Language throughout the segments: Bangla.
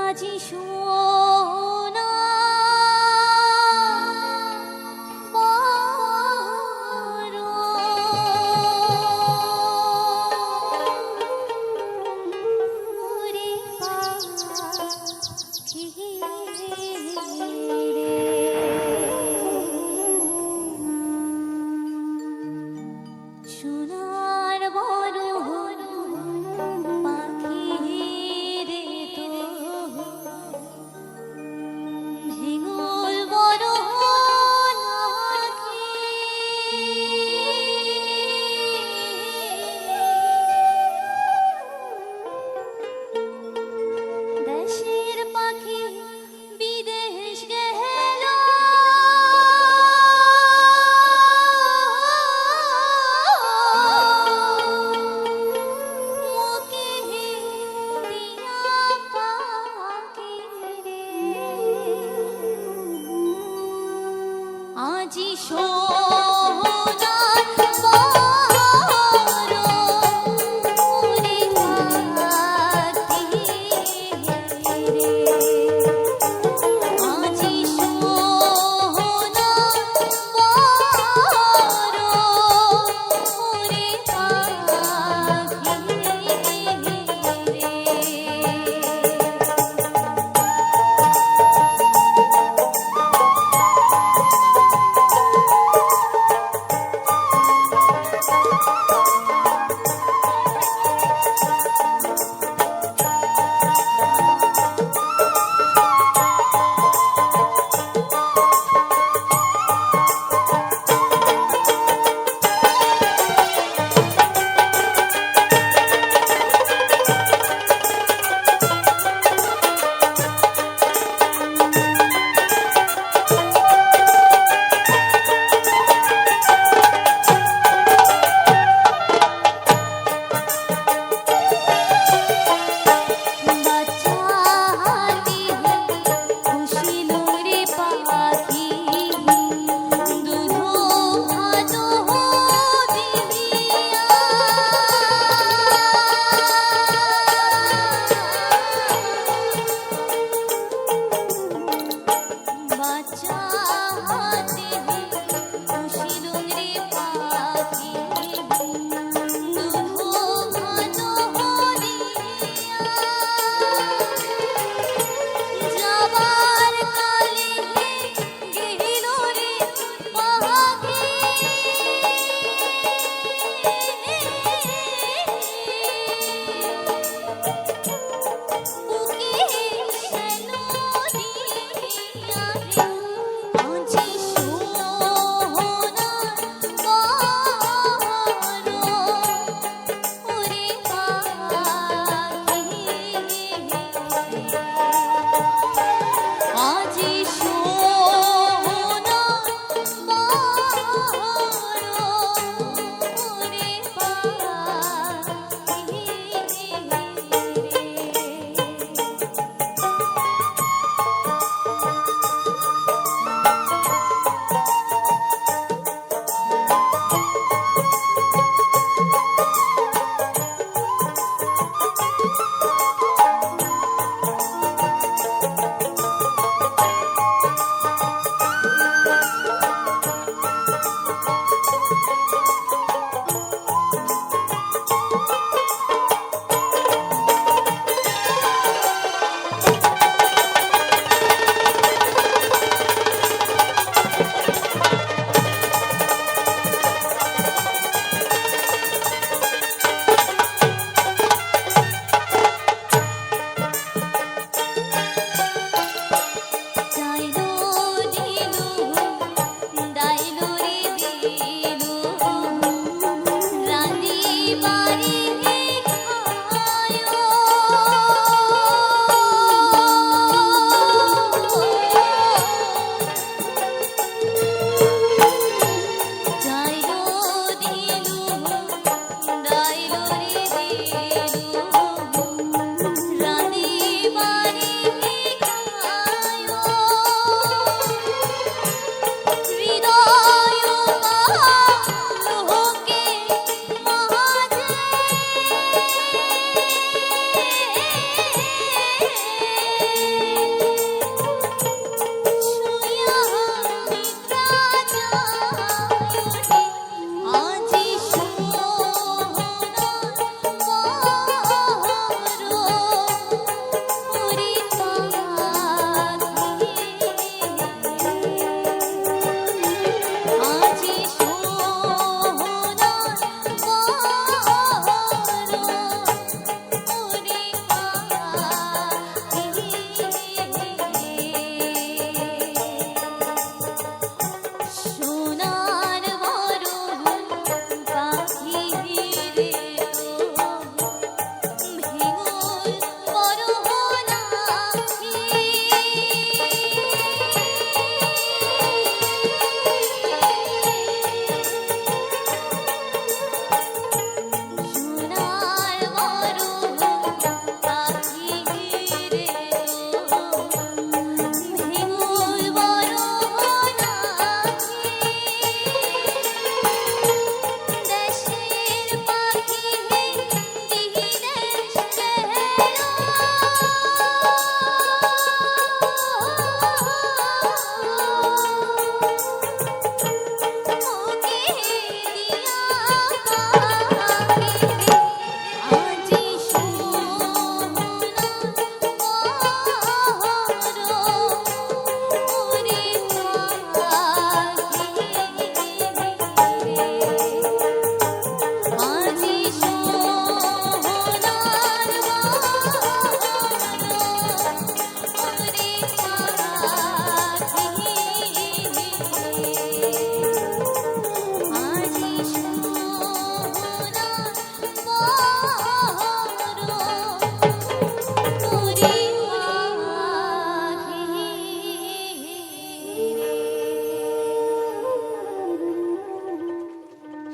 আজি সোনা সোনার বড় পাখি রে তো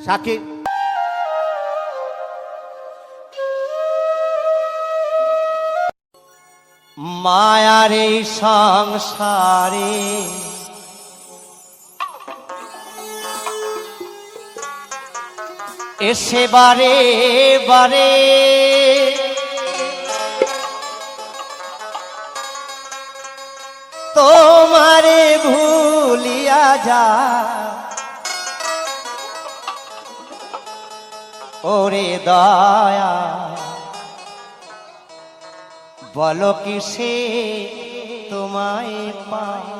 সাকি মায়ার এই সংসারে এসে বারে বারে তোমারে ভুলিয়া যা ওরে দয়া বলো কিসে তোমায় পাই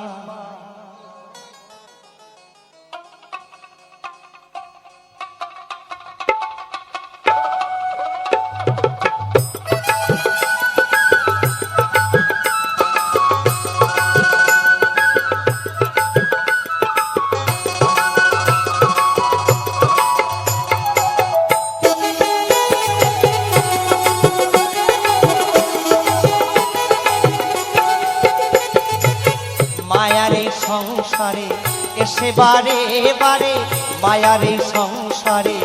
সংসারে এসে বারে বারে মায়ার এই সংসারে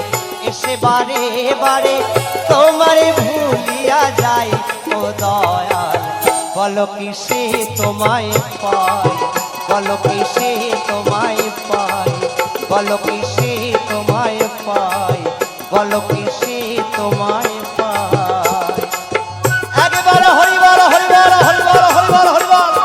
এসে বারে বারে তোমারে ভুলিয়া যাই ও দয়াল বলো কিসে তোমায় পাই বলো কিসে তোমায় পাই বলো কিসে তোমায় পাই বলো কিসে তোমায় পাই একবার হরিবল হরিবল হরিবল হরিবল হরিবল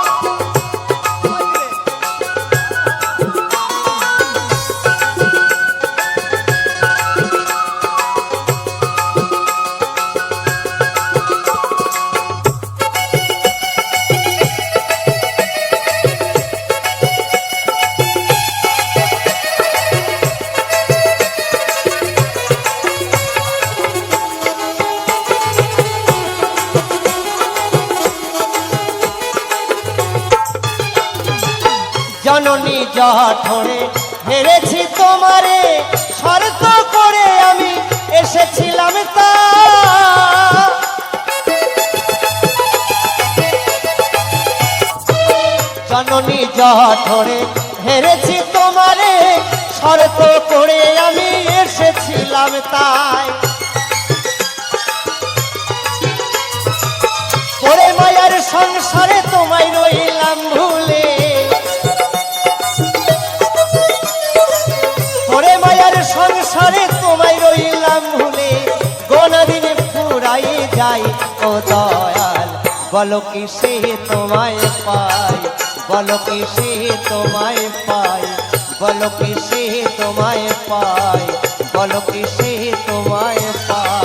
জননী জঠরে হেরেছি তোমারে শর্ত করে আমি এসেছিলাম তা জননী জঠরে হেরেছি তোমারে শর্ত করে আমি এসেছিলাম তাই পরে মায়ার সংসারে তোমায় রইলাম ভুলে সংসারে তোমায় রইলাম ভুলে গোনা দিনে ফুরাই যাই ও দয়াল বলো কিসে তোমায় পাই বলো কিসে তোমায় পাই বলো কিসে তোমায় পাই বলো কিসে তোমায় পাই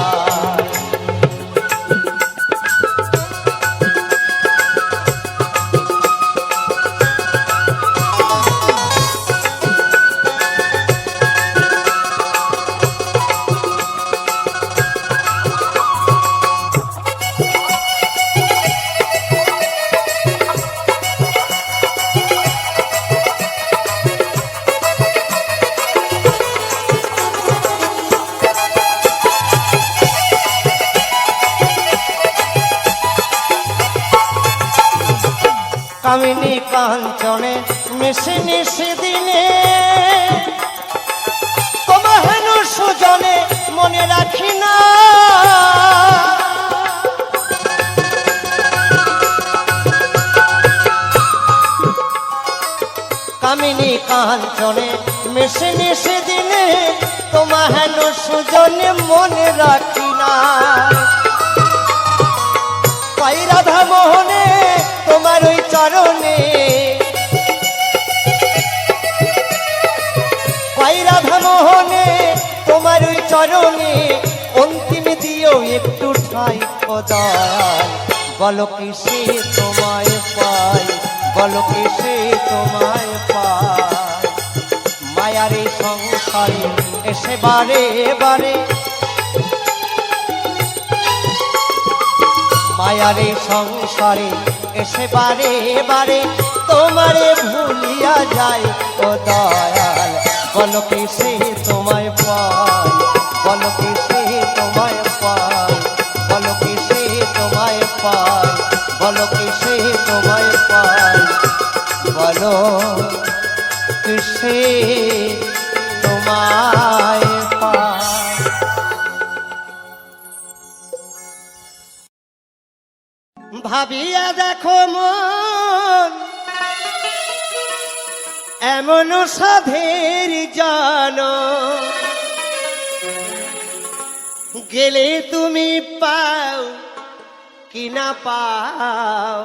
কামিনী কাঞ্চনে মিশে মিশে দিনে তোমার হেন সুজনে মনে রাখি না কামিনী কাঞ্চনে মিশে মিশে দিনে তোমার হেন সুজনে মনে রাখি না পাই রাধা মোহনে তোমার ওই চরণে পাই রাধা মোহনে তোমার ওই চরণে অন্তিম দিও একটু ঠাই ও দয়াল বলো কিসে তোমায় পাই বলো কিসে তোমায় পাই মায়ার এই সংসারে এসে বারে বারে মায়ার এই সংসারে এসে বারে বারে তোমারে ভুলিয়া যায় ও দয়াল বলো কিসে তোমায় পাই বলো কিসে তোমায় পাই বলো কিসে তোমায় পাই বলো কিসে তোমায় পাই বলো কিসে তোমায় পাই ভাবিয়া দেখো মন এমন সাধের জন গেলে তুমি পাও কি না পাও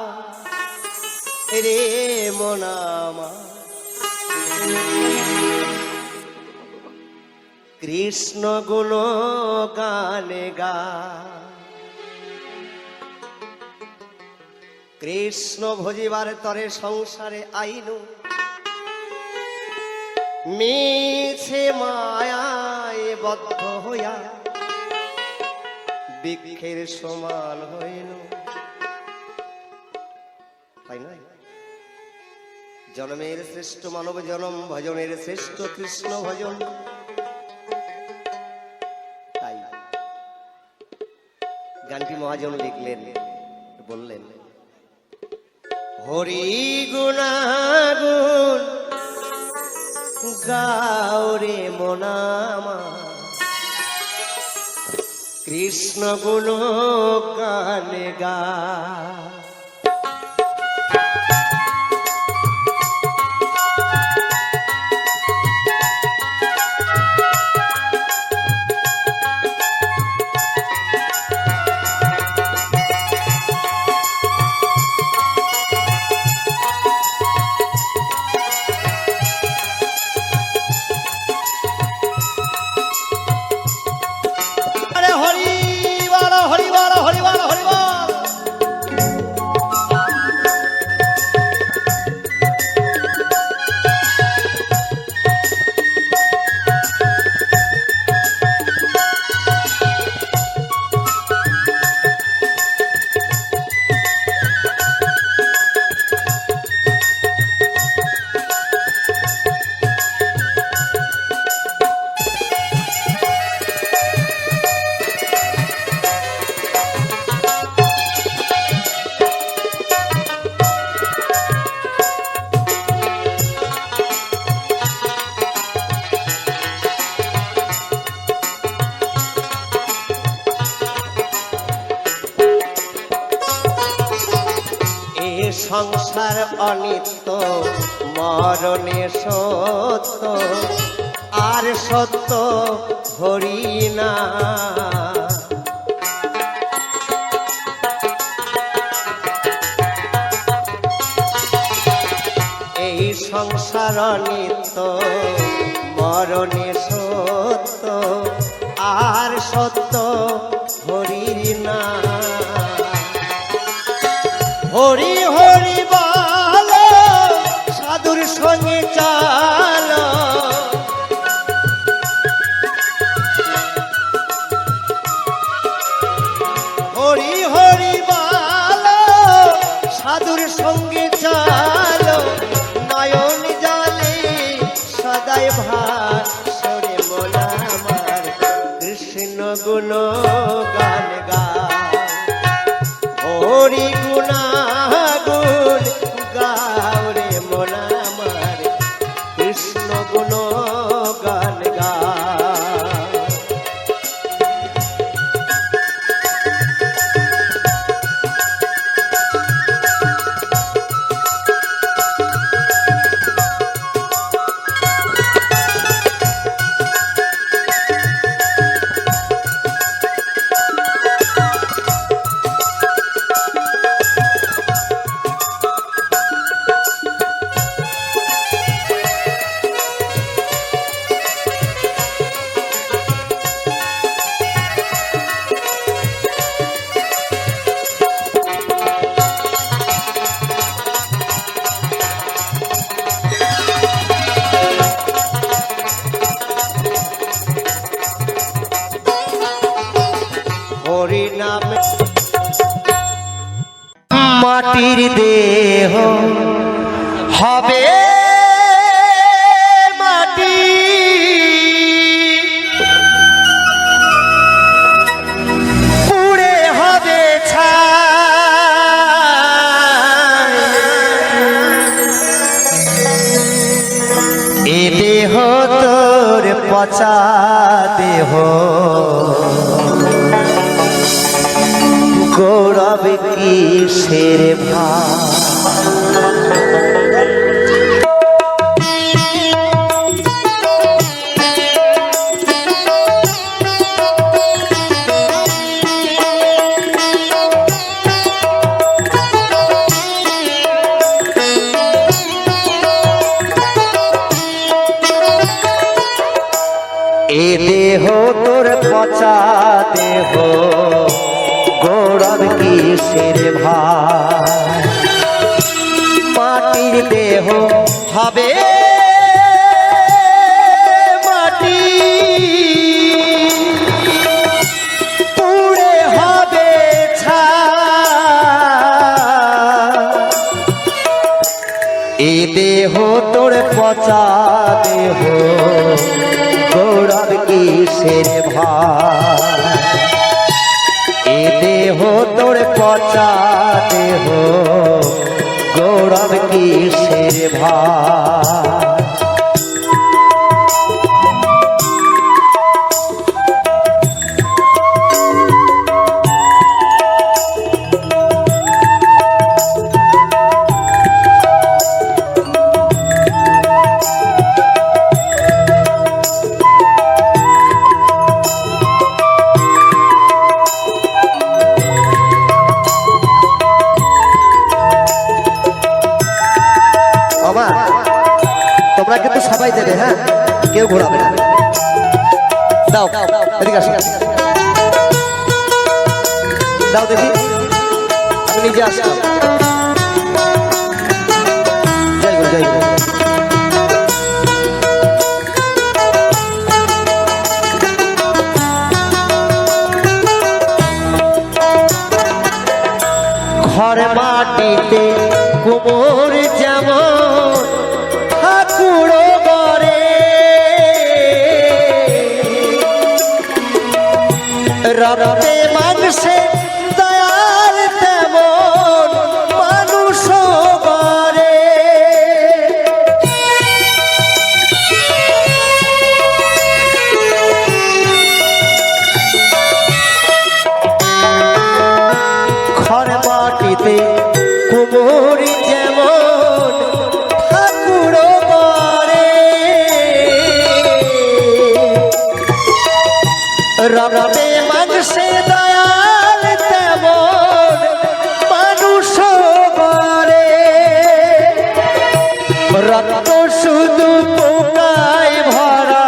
রে মন আমার। কৃষ্ণ গুণ গানে গা কৃষ্ণ ভজিবার তরে সংসারে আইনু মিছে মায়ায় বদ্ধ হইয়া বৃক্ষের সমান হইল। তাই নয়? জন্মের শ্রেষ্ঠ মানব জনম, ভজনের শ্রেষ্ঠ কৃষ্ণ ভজন। তাই গানটি মহাজন লিখলেন, বললেন হরি গুণাগুণ গাওরে মনামা, কৃষ্ণ গুণ গানে গা। সংসার অনিত্য মরণে সত্য, আর সত্য হরি না। এই সংসার অনিত্য মরণে সত্য, আর সত্য হরি না। হরি হরি বলো সাধুর সঙ্গে চলো, হরি হরি বলো সাধুর সঙ্গে চলো, নয়ন জলে সদাই ভাসরে মন আমার, কৃষ্ণ গুণ গান গা। হরি গুণাগুণ গাওরে মন আমার, কৃষ্ণ গুণ গান গা। হরি নামে মাটির দেহ হবে মাটি, পুড়ে হবে ছাই। এ দেহ তোর পচা দেহ, গৌরব কিসের ভাই। এ দেহ তোর পচা দেহ গৌরব কিসের ভাই। মাটির দেহ হবে মাটি, পুড়ে হবে ছাই। এ দেহ তোর পচা দেহ গৌরব কিসের ভাই। এ দেহ তোর পচা দেহ গৌরব কিসের ভাই। তোমরা কিন্তু সবাই দেবে, হ্যাঁ, কেউ ঘোরাবে না। দাও এদিকে আসো, দাও দেখি, আমি নিজে আসলাম। জয় গুরু, জয় গুরু। ঘর মাটিতে কুমোর যেমন ঠাকুরো গড়ে, রক্তে মাংসে দয়াল তেমন মানুষ গড়ে। ঘর মাটিতে কুমোর যেমন ঠাকুরো গড়ে, রক্তে মাংসে দয়াল তেমন মানুষ গড়ে। রক্ত শুধু পোকায় ভরা,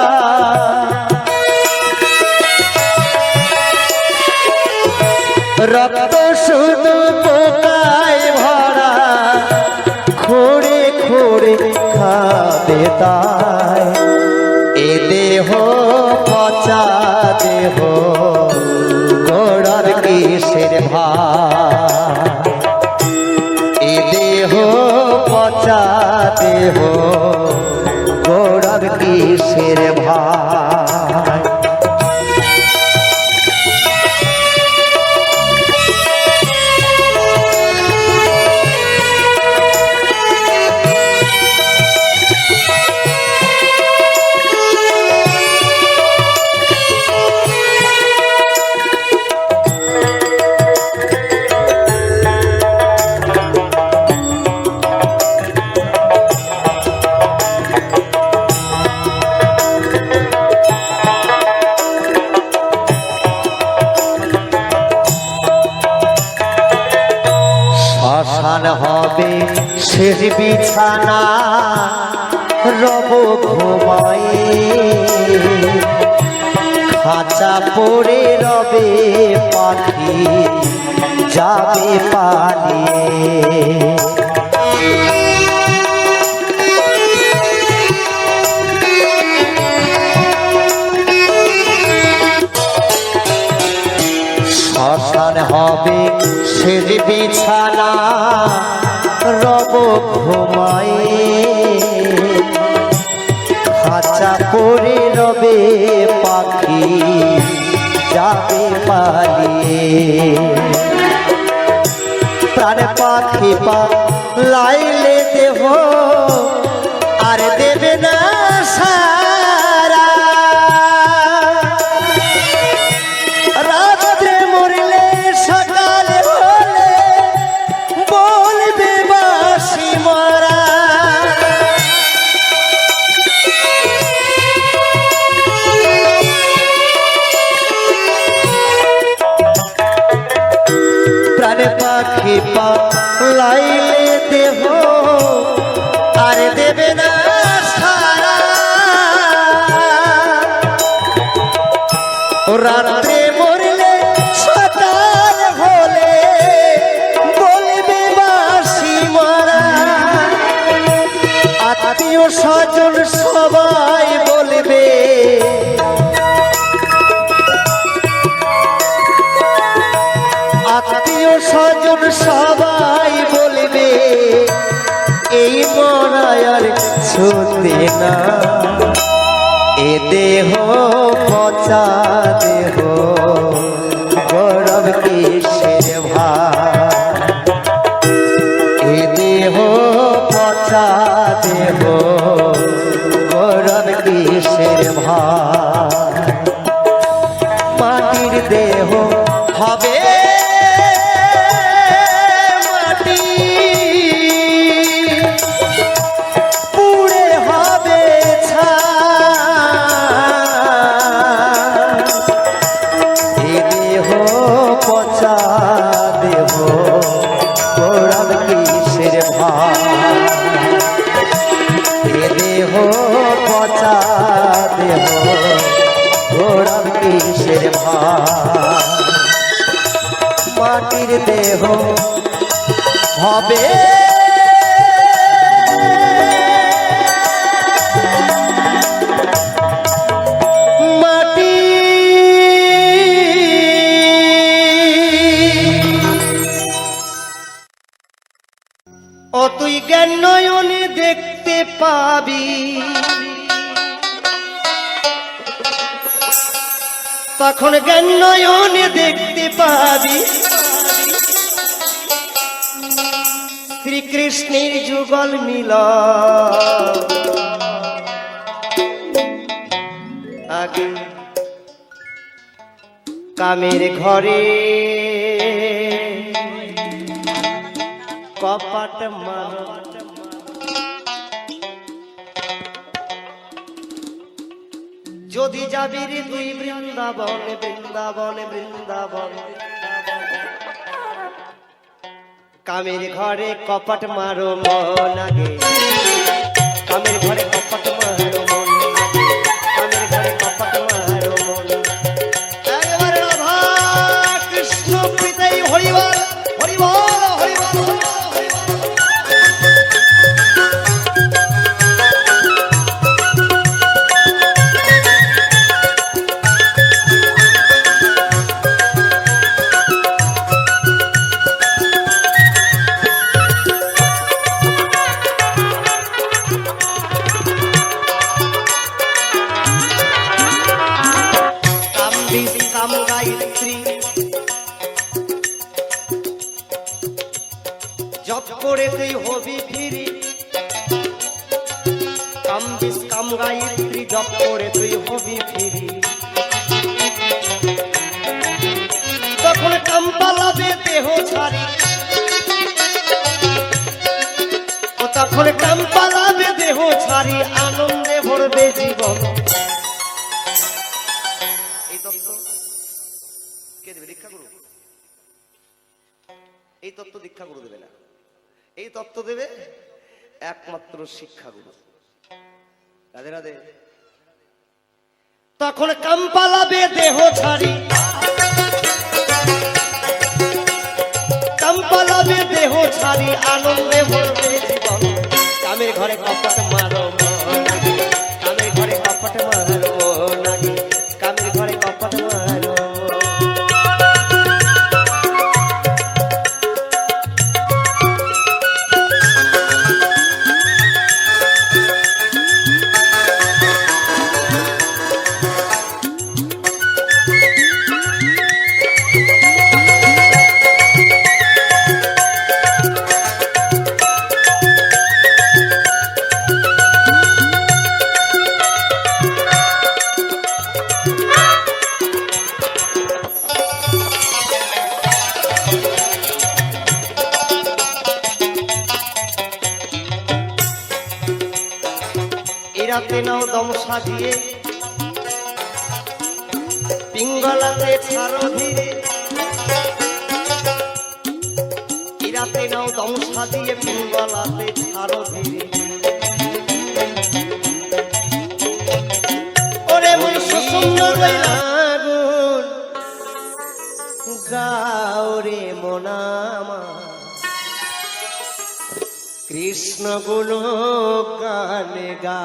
রক্ত শুধু পোকায় ভরা, খোঁড়ে খোঁড়ে খাবে তাই। এ দেহ পচা দেহ গৌরব কিসের ভাই। এ দেহ পচা দেহ গৌরব কিসের ভাই। শ্মশান হবে শেষ বিছানা, রব ঘুমায়ে খাঁচা পড়ে রবে পাখি যাবে পালিয়ে। শ্মশান হবে শেষ বিছানা, রব ঘুমায়ে খাঁচা পড়ে রবে পাখি যাবে পালিয়ে। প্রাণ পাখি পালাইলে দেহ আর দেবে না সারা, রাত্রে মরলে সকালে লাইলে দেহ আর দেবে না সারা রাত্রে মরলে সকাল হলে বলবে বাসি মারা আত্মীয় স্বজন সবাই বলবে আত্মীয় স্বজন সবাই বলবে এই মরায়ার ছুটে না এ দেহ পচা দেহ গৌরব কিসের ভাই এ দেহ পচা দেহ গৌরব কিসের ভাই মাটির দেহ হবে মাটির দেহ হবে মাটি ও তুই জ্ঞান নয়নে দেখতে পাবি তখন জ্ঞান নয়নে দেখতে পাবি শ্রীকৃষ্ণের যুগল মিল আগে কামের ঘরে কপাট মার যদি যাবি রে তুই বৃন্দাবনে বৃন্দাবনে বৃন্দাবনে কামের ঘরে কপট মারো মন আগে কামের ঘরে কপট মারো মন কামের ঘরে কপট মারো মন একবার রাধা কৃষ্ণ প্রীতই হরিবল হরিবল হরিবল জপ করে তুই হবি ফিরি কাম বিষ কাম গায়ত্রী জপ করে তুই হবি ফিরি তখন কাম পালাবে দেহ ছাড়ি ও তখন কাম পালাবে দেহ ছাড়ি আনন্দে ভরবে জীবন এই তত্ত্ব কে দেবে দীক্ষা গুরু এই তত্ত্ব দীক্ষা গুরু দেবে না এই তত্ত্ব দেবে একমাত্র শিক্ষাগুরু রাধে রাধে তখন কাম পালাবে দেহ ছাড়ি কাম পালাবে দেহ ছাড়ি আনন্দে ভরবে জীবন কামের ঘরে কপট মারো নাগি কামের ঘরে কপট মারো নাগি কামের ঘরে কপট মারো রাতে নাও দম সাজিয়ে পিঙ্গলাতে ছাড়ো ধীরে রাতে নাও দম সংসা দিয়ে ফুল গলাতে ছাড়ো ধীরে ওরে মনুষ্য সুন্দর আগুন গাও রে মনামা কৃষ্ণ গুণ গানে গা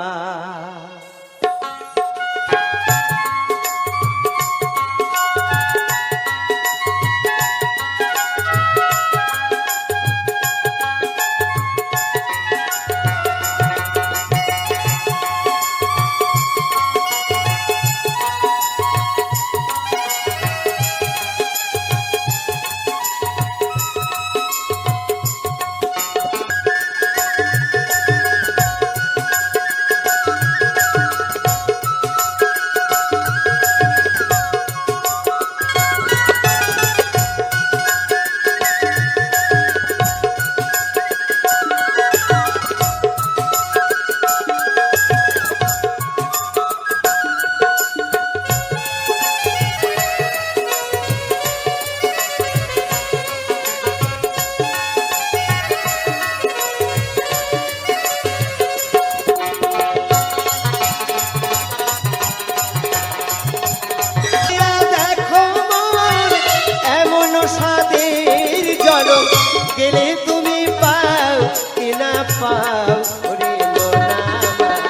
গেলে তুমি পাও কি না পাও ওরে মন আমার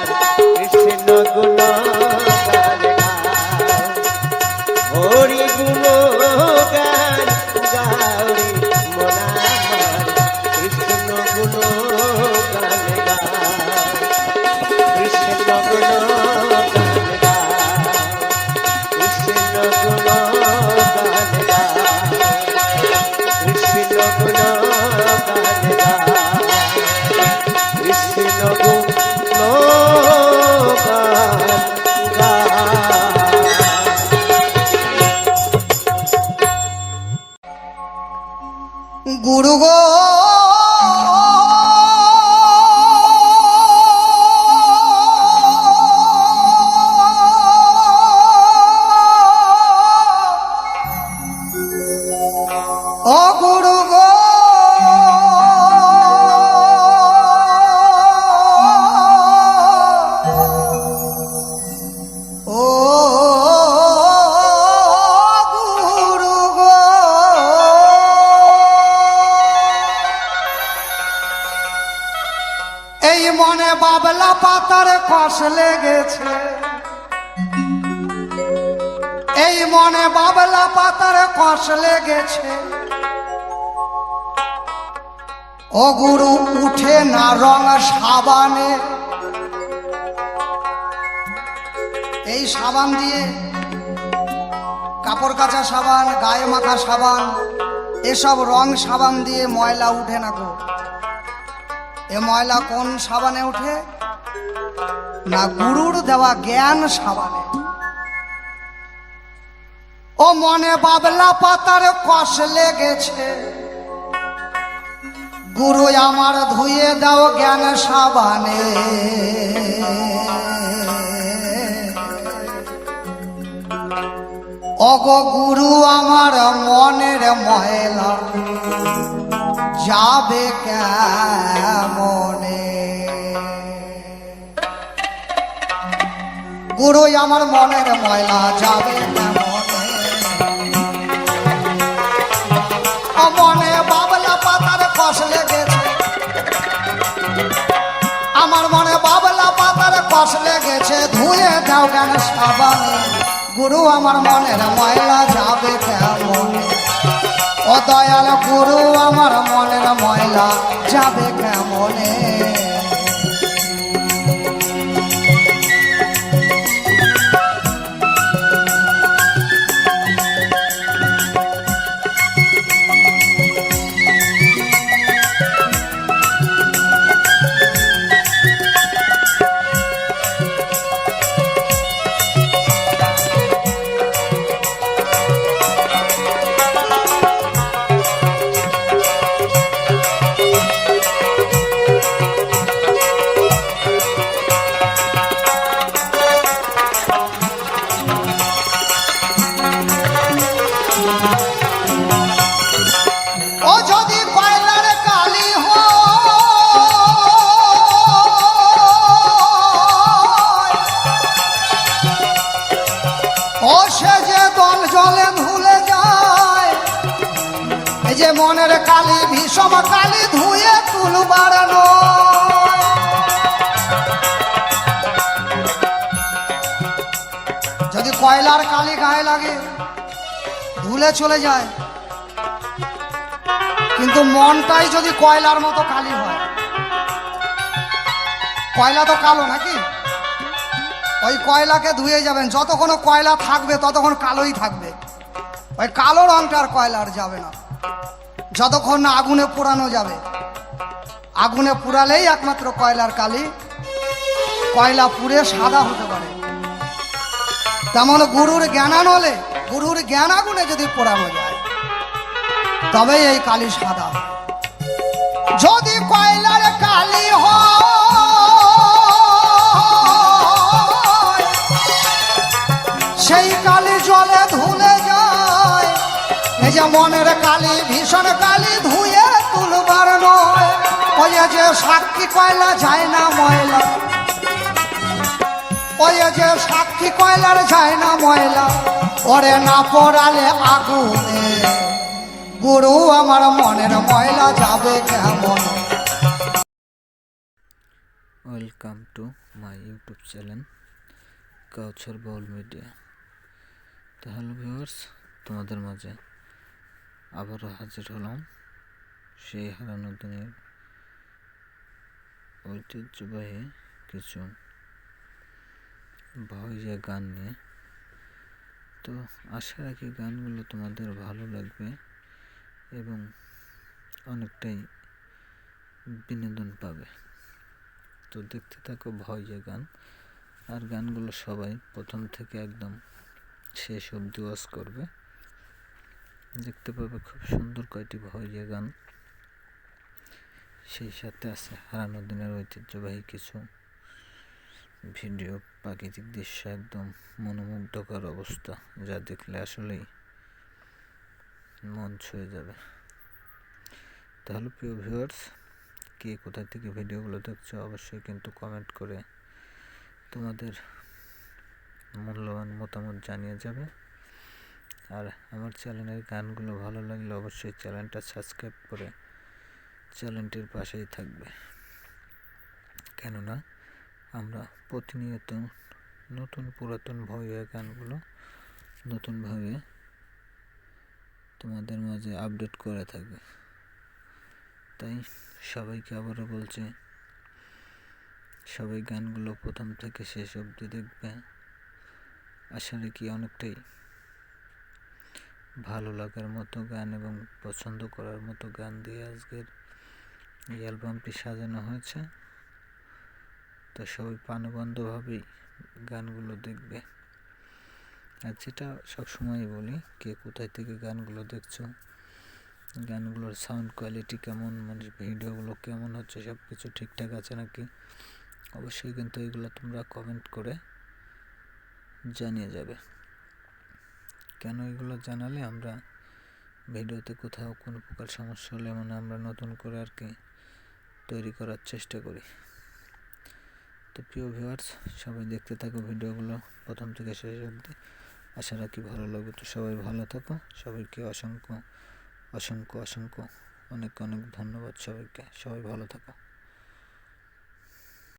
কৃষ্ণ গুণ গান হরি গুণ গান গাও রে মন আমার কৃষ্ণ গুণ গান কৃষ্ণ গুণ গুরু গো ও গুরু গো ও গুরু গো এই মনে বাবলা পাতার কষ লেগেছে এই মনে বাবলা পাতার কষ লেগেছে ও গুরু উঠে না রং সাবানে এই সাবান দিয়ে কাপড় কাচা সাবান গায়ে মাখা সাবান এসব রং সাবান দিয়ে ময়লা উঠে না গো এ ময়লা কোন সাবানে উঠে না গুরুর দেওয়া জ্ঞান সাবানে ও মনে বাবলা পাতার কষ লেগেছে গুরু আমার ধুয়ে দাও জ্ঞান সাবানে অগো গুরু আমার মনের ময়লা যাবে কেমনে গুরু আমার মনের ময়লা যাবে কেমনে মনে বাবলা পাতার কষ লেগেছে আমার মনে বাবলা পাতার কষ লেগেছে ধুয়ে দাও জ্ঞান সাবানে গুরু আমার মনের ময়লা যাবে কেমনে ও দয়াল গুরু আমার মনের ময়লা যাবে কেমনে সব কালি ধুয়ে তুলবার নয়। যদি কয়লার কালি গায়ে লাগে ধুলে চলে যায়, কিন্তু মনটাই যদি কয়লার মতো কালি হয়, কয়লা তো কালো নাকি, ওই কয়লাকে ধুয়ে যাবেন, যতক্ষণ কয়লা থাকবে ততক্ষণ কালোই থাকবে, ওই কালো রংটা আর কয়লার যাবে না। যতক্ষণ না আগুনে পোড়ানো যাবে, আগুনে পুড়ালেই একমাত্র কয়লার কালি, কয়লা পুড়ে সাদা হতে পারে। তেমন গুরুর জ্ঞান হলে, গুরুর জ্ঞান আগুনে যদি পোড়ানো যায় তবে এই কালি সাদা। যদি কয়লার কালি হয় সেই কালি জলে ধুলে যায়। এই যে মনের কালি, ভীষণ কালি ধুয়ে তুলবার নয়। ওই যে সাক্ষী কয়লা যায় না ময়লা, ওই যে সাক্ষী কয়লার যায় না ময়লা, ওরে না পড়ালে আগুনে গুরু আমার মনের ময়লা যাবে কেমন। Welcome to my YouTube channel Kawsar Baul media. তো হ্যালো ভিউয়ার্স, তোমাদের মাঝে আবারও হাজির হলাম সেই হারানো দিনের ঐতিহ্যবাহী কিছু ভয়ের গান নিয়ে। তো আশা রাখি গানগুলো তোমাদের ভালো লাগবে এবং অনেকটাই বিনোদন পাবে। তো দেখতে থাকো ভয়ের গান, আর গানগুলো সবাই প্রথম থেকে একদম শেষ অবধি ওয়াচ করবে, দেখতে পাবে খুব সুন্দর কয়টি ভয়ের গান। সেই সাথে আছে হারানো দিনের ঐতিহ্যবাহী কিছু ভিডিও, প্রাকৃতিক দৃশ্য, একদম মনোমুগ্ধকর অবস্থা, যা দেখলে আসলেই মন ছুঁয়ে যাবে। তাহলে প্রিয় ভিউয়ার্স, কে কোথা থেকে ভিডিওগুলো দেখছো অবশ্যই কিন্তু কমেন্ট করে তোমাদের মূল্যবান মতামত জানিয়ে যাবে। আর আমার চ্যানেলের গানগুলো ভালো লাগলে অবশ্যই চ্যানেলটা সাবস্ক্রাইব করে চ্যানেলটির পাশেই থাকবে, কেননা আমরা প্রতিনিয়ত নতুন পুরাতন ভয়ের গানগুলো নতুনভাবে তোমাদের মাঝে আপডেট করে থাকবে। তাই সবাইকে আবারও বলছি, সবাই গানগুলো প্রথম থেকে শেষ অবধি দেখবে। আশা রাখি অনেকটাই ভালো লাগার মতো গান এবং পছন্দ করার মতো গান দিয়ে আজকের এই অ্যালবামটি সাজানো হয়েছে। তো সবাই প্রাণবন্ধভাবেই গানগুলো দেখবে। আর যেটা সবসময় বলি, কে কোথায় থেকে গানগুলো দেখছো, গানগুলোর সাউন্ড কোয়ালিটি কেমন, মানে ভিডিওগুলো কেমন হচ্ছে, সব কিছু ঠিকঠাক আছে নাকি, অবশ্যই কিন্তু এগুলো তোমরা কমেন্ট করে জানিয়ে যাবে। কেন এগুলো জানালে আমরা ভিডিওতে কোথাও কোনো প্রকার সমস্যা হলে মানে আমরা নতুন করে আর কি তৈরি করার চেষ্টা করি। তো প্রিয় ভিউয়ার্স, সবাই দেখতে থাকো ভিডিওগুলো প্রথম থেকে শেষ অবধি, আশা রাখি ভালো লাগবে। তো সবাই ভালো থাকো, সবাইকে অসংখ্য অসংখ্য অসংখ্য অনেক অনেক ধন্যবাদ সবাইকে, সবাই ভালো থাকো।